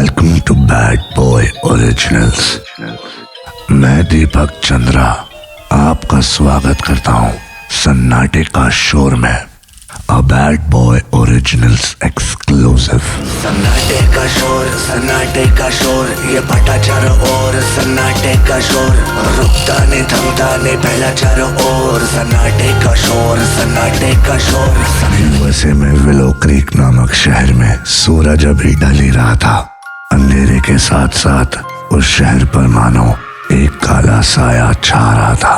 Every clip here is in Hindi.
Welcome to bad boy originals. मैं दीपक चंद्रा आपका स्वागत करता हूँ सन्नाटे का शोर में। A bad boy originals exclusive. सन्नाटे का शोर ये फटा चारों ओर। सन्नाटे का शोर रुकता नहीं थमता नहीं पहला चारों ओर। सन्नाटे का शोर यूएसए में विलो क्रीक नामक शहर में सूरज अभी ढल ही रहा था। अंधेरे के साथ साथ उस शहर पर मानो एक काला साया छा रहा था।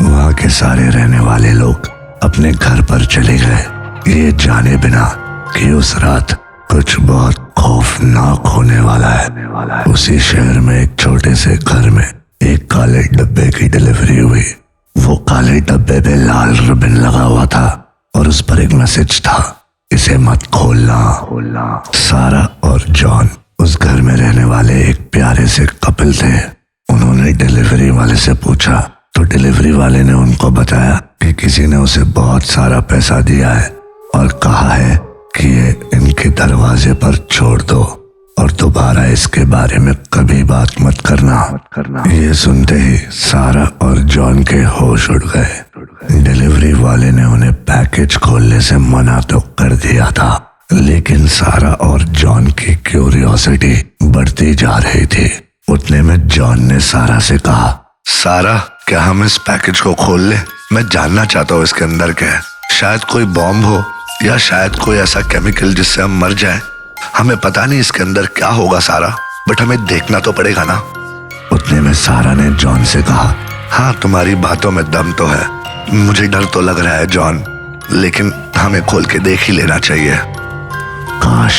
वहाँ के सारे रहने वाले लोग अपने घर पर चले गए, ये जाने बिना कि उस रात कुछ बहुत खौफनाक होने वाला है। उसी शहर में एक छोटे से घर में एक काले डब्बे की डिलीवरी हुई। वो काले डब्बे पे लाल रिबन लगा हुआ था और उस पर एक मैसेज था, इसे मत खोलना। सारा और जॉन उस घर में रहने वाले एक प्यारे से कपल थे। उन्होंने डिलीवरी वाले से पूछा तो डिलीवरी वाले ने उनको बताया कि किसी ने उसे बहुत सारा पैसा दिया है और कहा है कि ये इनके दरवाजे पर छोड़ दो और दोबारा इसके बारे में कभी बात मत करना। ये सुनते ही सारा और जॉन के होश उड़ गए। डिलीवरी वाले ने उन्हें पैकेज खोलने से मना तो कर दिया था, लेकिन सारा और जॉन की क्यूरियोसिटी बढ़ती जा रही थी। उतने में जॉन ने सारा से कहा, सारा क्या हम इस पैकेज को खोल लें? मैं जानना चाहता हूँ इसके अंदर क्या है। शायद कोई बॉम्ब हो या शायद कोई ऐसा केमिकल जिससे हम मर जाएं। हमें पता नहीं इसके अंदर क्या होगा सारा, बट हमें देखना तो पड़ेगा ना। उतने में सारा ने जॉन से कहा, हाँ तुम्हारी बातों में दम तो है, मुझे डर तो लग रहा है जॉन, लेकिन हमें खोल के देख ही लेना चाहिए। काश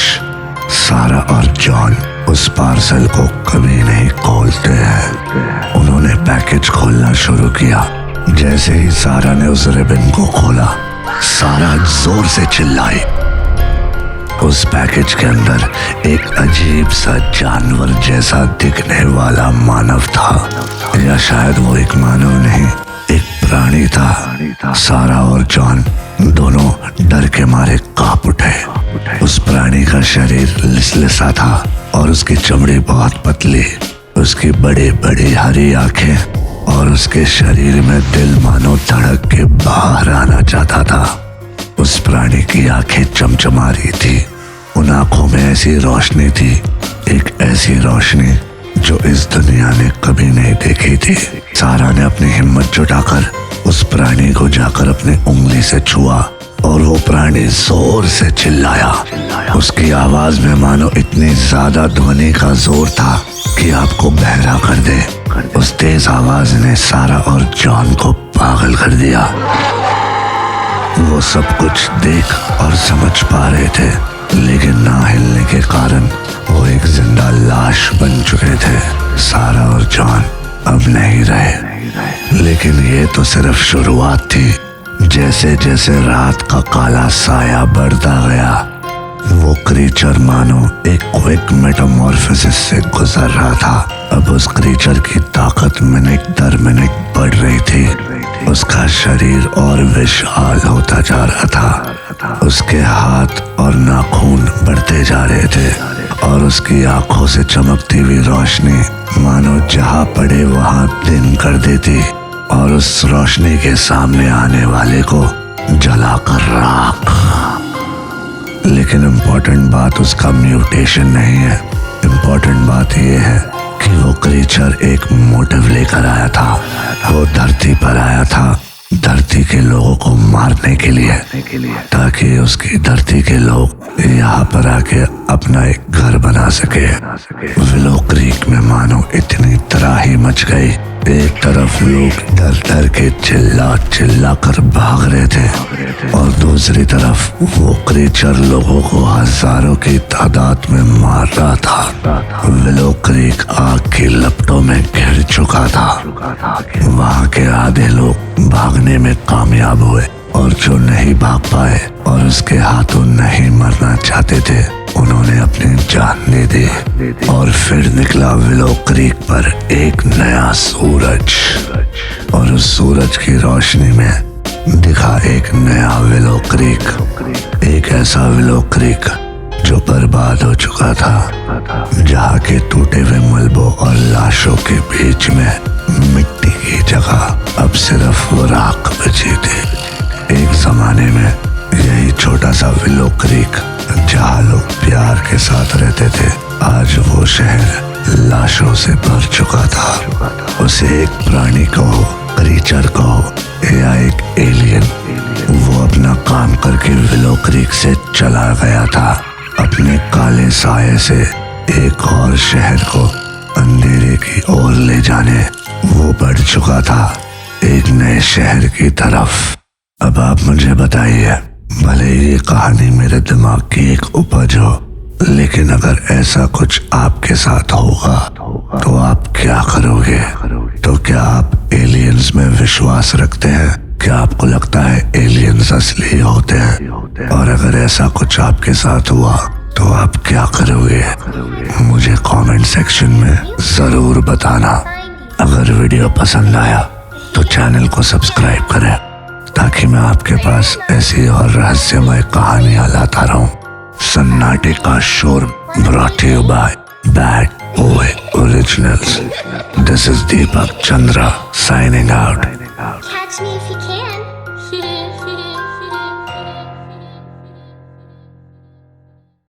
सारा और जॉन उस पार्सल को कभी नहीं खोलते हैं। उन्होंने पैकेज खोलना शुरू किया। जैसे ही सारा ने उस रिबन को खोला, सारा जोर से चिल्लाई। उस पैकेज के अंदर एक अजीब सा जानवर जैसा दिखने वाला मानव था, या शायद वो एक मानव नहीं, एक प्राणी था। सारा और जॉन दोनों डर के मारे कांप उठे। उस प्राणी का शरीर लिसलिसा था और उसकी चमड़ी बहुत पतली, उसकी बड़ी बड़ी हरी आंखें और उसके शरीर में दिल मानो धड़क के बाहर आना चाहता था। उस प्राणी की आंखें चमचमा रही थी। उन आंखों में ऐसी रोशनी थी, एक ऐसी रोशनी जो इस दुनिया ने कभी नहीं देखी थी। सारा ने अपनी हिम्मत जुटाकर उस प्राणी को जाकर अपनी उंगली से छुआ और वो प्राणी जोर से चिल्लाया। उसकी आवाज में मानो इतनी ज्यादा ध्वनि का जोर था कि आपको बहरा कर दे। उस तेज आवाज ने सारा और जॉन को पागल कर दिया। वो सब कुछ देख और समझ पा रहे थे, लेकिन ना हिलने के कारण वो एक जिंदा लाश बन चुके थे। सारा और जॉन अब नहीं रहे, लेकिन ये तो सिर्फ शुरुआत थी। जैसे जैसे रात का काला साया बढ़ता गया, वो क्रीचर मानो एक क्विक मेटामॉर्फोसिस से गुजर रहा था। अब उस क्रीचर की ताकत मिनट दर मिनट बढ़ रही थी। उसका शरीर और विशाल होता जा रहा था। उसके हाथ और नाखून बढ़ते जा रहे थे और उसकी आंखों से चमकती हुई रोशनी मानो जहां पड़े वहां दिन कर देती और उस रोशनी के सामने आने वाले को जलाकर राख। लेकिन इम्पोर्टेंट बात उसका म्यूटेशन नहीं है। इम्पोर्टेंट बात यह है कि वो क्रीचर एक मोटिव लेकर आया था। वो धरती पर आया था धरती के लोगों को मारने के लिए, ताकि उसकी धरती के लोग यहाँ पर आके अपना एक घर बना सके। विलो क्रीक में मानो इतनी तराही मच गई। एक तरफ लोग डर डर के चिल्ला कर भाग रहे थे और दूसरी तरफ वो क्रीचर लोगों को हजारों की तादाद में मार रहा था। विलो क्रीक आग की लपटों में घिर चुका था। वहाँ के आधे लोग भागने में कामयाब हुए और जो नहीं भाग पाए और उसके हाथों नहीं मरना चाहते थे, उन्होंने अपनी जान दे दी। और फिर निकला विलो क्रीक पर एक नया सूरज, और उस सूरज की रोशनी में दिखा एक नया विलो क्रीक। एक ऐसा विलो क्रीक जो बर्बाद हो चुका था, जहाँ के टूटे हुए मलबों और लाशों के बीच में मिट्टी की जगह अब सिर्फ वो राख बची थी। एक जमाने में यही छोटा सा विलो क्रीक, जहाँ लोग प्यार के साथ रहते थे, आज वो शहर लाशों से भर चुका था। उसे एक प्राणी कहो, क्रीचर कहो या एक एलियन, वो अपना काम करके विलो क्रीक से चला गया था, अपने काले साये से एक और शहर को अंधेरे की ओर ले जाने वो बढ़ चुका था, एक नए शहर की तरफ। अब आप मुझे बताइए, भले ये कहानी मेरे दिमाग की एक उपज हो, लेकिन अगर ऐसा कुछ आपके साथ होगा तो आप क्या करोगे? तो क्या आप एलियंस में विश्वास रखते हैं? क्या आपको लगता है एलियंस असली होते हैं? और अगर ऐसा कुछ आपके साथ हुआ तो आप क्या करोगे? मुझे कमेंट सेक्शन में जरूर बताना। अगर वीडियो पसंद आया तो चैनल को सब्सक्राइब करें, ताकि मैं आपके पास ऐसी और रहस्यमय कहानियां लाता रहूं। सन्नाटे का शोर brought to you by Bad Boy Originals. This is Deepak Chandra signing out. Catch me if you can.